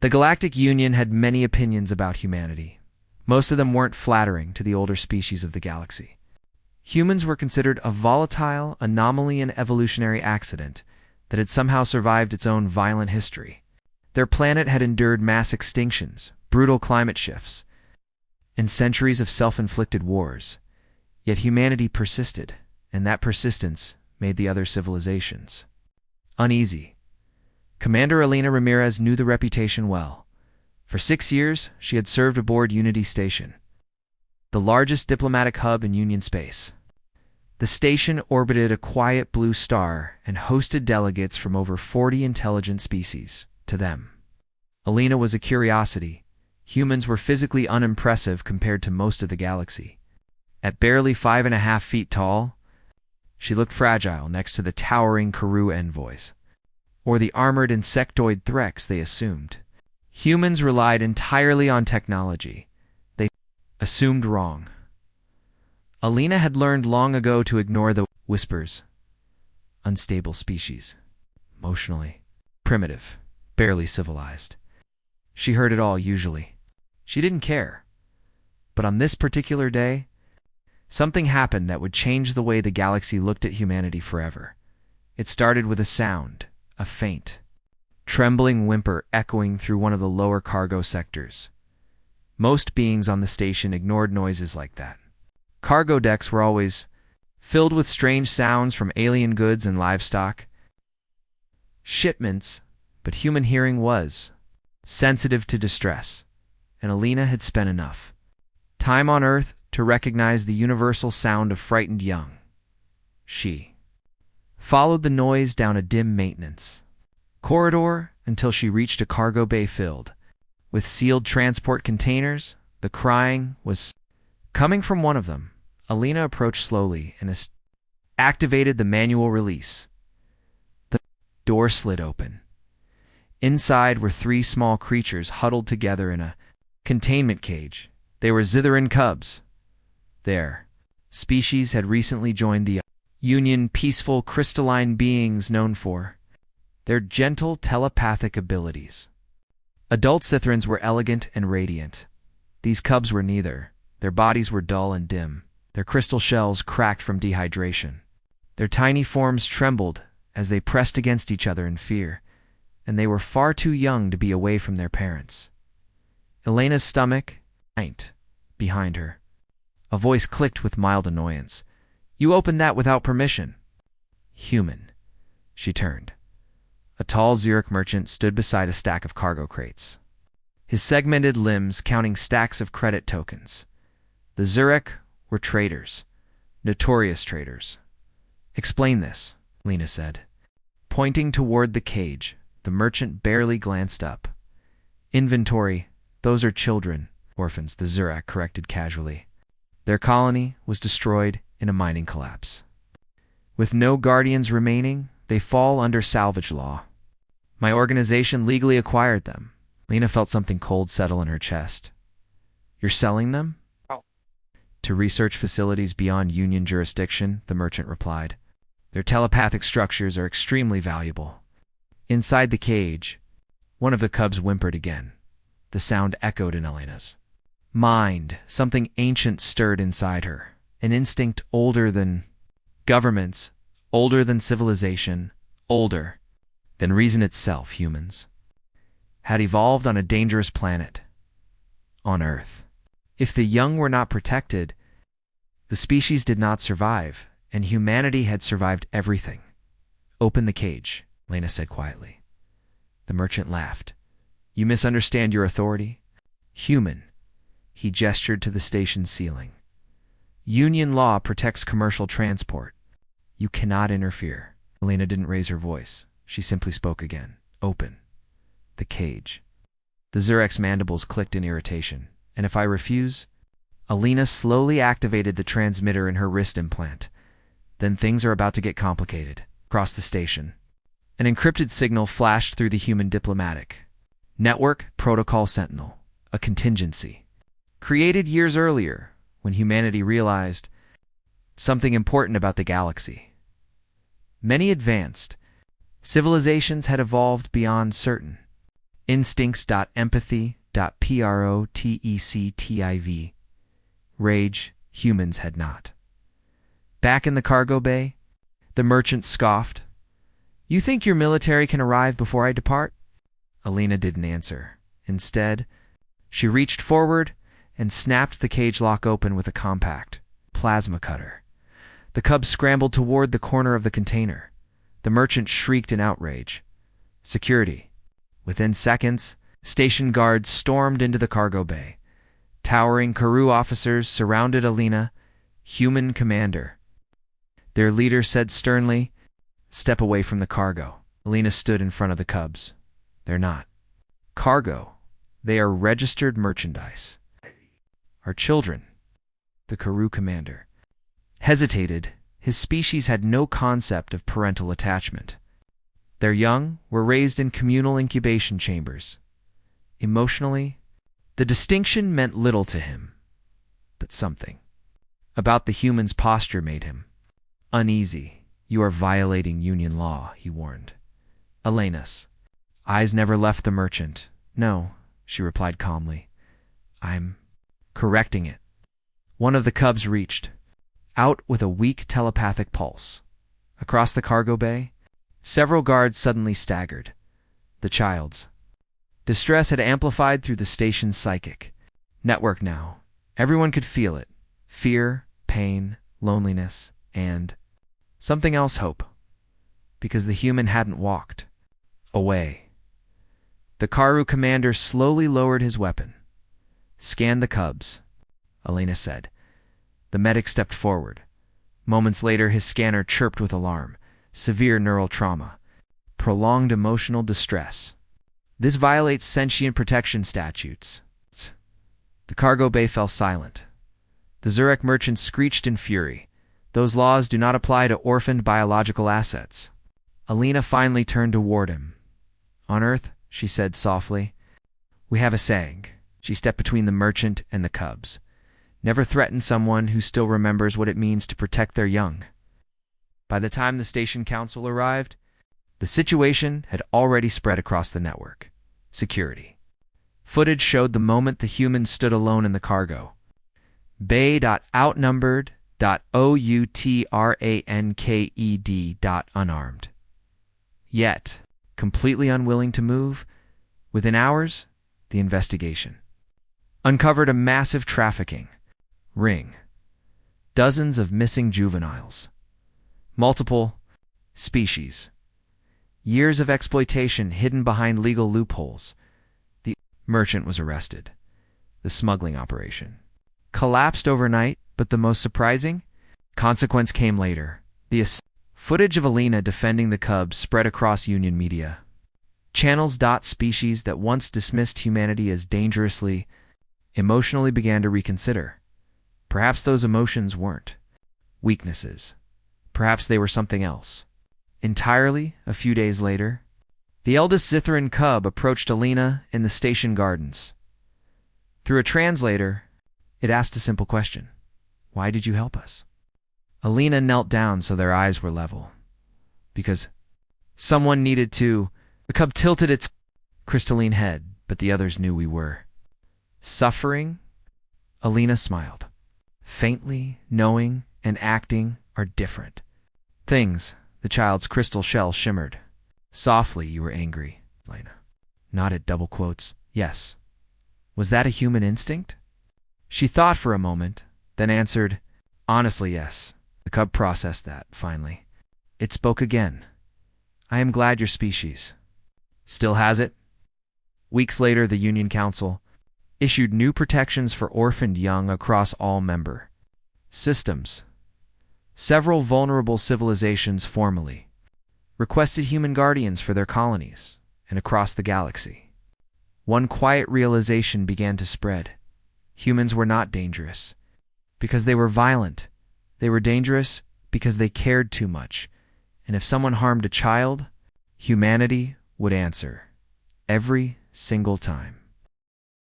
The Galactic Union had many opinions about humanity. Most of them weren't flattering to the older species of the galaxy. Humans were considered a volatile anomaly and evolutionary accident that had somehow survived its own violent history. Their planet had endured mass extinctions, brutal climate shifts, and centuries of self-inflicted wars. Yet humanity persisted, and that persistence made the other civilizations uneasy. Commander Elena Ramirez knew the reputation well. For 6 years, she had served aboard Unity Station, the largest diplomatic hub in Union space. The station orbited a quiet blue star and hosted delegates from over 40 intelligent species. To them, Elena was a curiosity. Humans were physically unimpressive compared to most of the galaxy. At barely 5.5 feet tall, she looked fragile next to the towering Karoo envoys, or the armored insectoid threats they assumed. Humans relied entirely on technology. They assumed wrong. Elena had learned long ago to ignore the whispers. Unstable species. Emotionally. Primitive. Barely civilized. She heard it all usually. She didn't care. But on this particular day, something happened that would change the way the galaxy looked at humanity forever. It started with a sound, a faint, trembling whimper echoing through one of the lower cargo sectors. Most beings on the station ignored noises like that. Cargo decks were always filled with strange sounds from alien goods and livestock. Shipments, but human hearing was sensitive to distress, and Elena had spent enough time on Earth to recognize the universal sound of frightened young. She followed the noise down a dim maintenance corridor until she reached a cargo bay filled with sealed transport containers. The crying was coming from one of them. Elena approached slowly and activated the manual release. The door slid open. Inside were 3 small creatures huddled together in a containment cage. They were Zitharan cubs. Their species had recently joined the Union, peaceful crystalline beings known for their gentle telepathic abilities. Adult Zitharans were elegant and radiant. These cubs were neither. Their bodies were dull and dim, their crystal shells cracked from dehydration. Their tiny forms trembled as they pressed against each other in fear, and they were far too young to be away from their parents. Elena's stomach ached behind her. A voice clicked with mild annoyance. "You opened that without permission." "Human." She turned. A tall Zurich merchant stood beside a stack of cargo crates, his segmented limbs counting stacks of credit tokens. The Zurich were traders, notorious traders. "Explain this," Lena said. Pointing toward the cage, the merchant barely glanced up. "Inventory, those are children, orphans," the Zurich corrected casually. "Their colony was destroyed in a mining collapse. With no guardians remaining, they fall under salvage law. My organization legally acquired them." Lena felt something cold settle in her chest. "You're selling them?" "To research facilities beyond Union jurisdiction," the merchant replied. "Their telepathic structures are extremely valuable." Inside the cage, one of the cubs whimpered again. The sound echoed in Elena's mind. Something ancient stirred inside her, an instinct older than governments, older than civilization, older than reason itself. Humans had evolved on a dangerous planet, on Earth. If the young were not protected, the species did not survive, and humanity had survived everything. "Open the cage," Lena said quietly. The merchant laughed. "You misunderstand your authority." "Human." He gestured to the station's ceiling. "Union law protects commercial transport. You cannot interfere." Elena didn't raise her voice. She simply spoke again. "Open the cage." The Zurich's mandibles clicked in irritation. "And if I refuse?" Elena slowly activated the transmitter in her wrist implant. "Then things are about to get complicated." Across the station, an encrypted signal flashed through the human diplomatic network. Protocol Sentinel, a contingency created years earlier when humanity realized something important about the galaxy. Many advanced civilizations had evolved beyond certain Instincts.empathy.protective. Rage humans had not. Back in the cargo bay, the merchant scoffed. You think your military can arrive before I depart? Elena didn't answer. Instead, she reached forward and snapped the cage lock open with a compact plasma cutter. The cub scrambled toward the corner of the container. The merchant shrieked in outrage. Security. Within seconds, station guards stormed into the cargo bay. Towering Karoo officers surrounded Elena, human commander. Their leader said sternly, "Step away from the cargo." Elena stood in front of the cubs. They're not cargo. They are registered merchandise. Our children. The Karoo commander hesitated. His species had no concept of parental attachment. Their young were raised in communal incubation chambers. Emotionally, the distinction meant little to him, but something about the human's posture made him uneasy. You are violating union law, he warned. Elena's eyes never left the merchant. No, she replied calmly. I'm correcting it. One of the cubs reached out with a weak telepathic pulse. Across the cargo bay, several guards suddenly staggered. The child's distress had amplified through the station's psychic network now. Everyone could feel it. Fear, pain, loneliness, and something else, hope. Because the human hadn't walked away. The Karoo commander slowly lowered his weapon. Scan the cubs, Elena said. The medic stepped forward. Moments later, his scanner chirped with alarm. Severe neural trauma. Prolonged emotional distress. This violates sentient protection statutes. The cargo bay fell silent. The Zurich merchant screeched in fury. Those laws do not apply to orphaned biological assets. Elena finally turned toward him. On Earth, she said softly, we have a saying. She stepped between the merchant and the cubs. Never threaten someone who still remembers what it means to protect their young. By the time the station council arrived, the situation had already spread across the network. Security. Footage showed the moment the humans stood alone in the cargo. Bay.outnumbered.outranked.unarmed. Yet, completely unwilling to move, within hours, the investigation uncovered a massive trafficking ring. Dozens of missing juveniles. Multiple species. Years of exploitation hidden behind legal loopholes. The merchant was arrested. The smuggling operation collapsed overnight, but the most surprising consequence came later. The footage of Elena defending the cubs spread across union media. Channels. Species that once dismissed humanity as dangerously emotionally began to reconsider. Perhaps those emotions weren't weaknesses. Perhaps they were something else. Entirely, a few days later, the eldest Zithran cub approached Elena in the station gardens. Through a translator, it asked a simple question. Why did you help us? Elena knelt down so their eyes were level. Because someone needed to. The cub tilted its crystalline head, but the others knew we were suffering. Elena smiled. Faintly, knowing and acting are different things. The child's crystal shell shimmered. Softly, you were angry, Elena. Nodded double quotes. Yes. Was that a human instinct? She thought for a moment, then answered, honestly, yes. The cub processed that, finally. It spoke again. I am glad your species still has it. Weeks later, the Union Council issued new protections for orphaned young across all member systems. Several vulnerable civilizations formally requested human guardians for their colonies and across the galaxy. One quiet realization began to spread. Humans were not dangerous because they were violent. They were dangerous because they cared too much. And if someone harmed a child, humanity would answer every single time.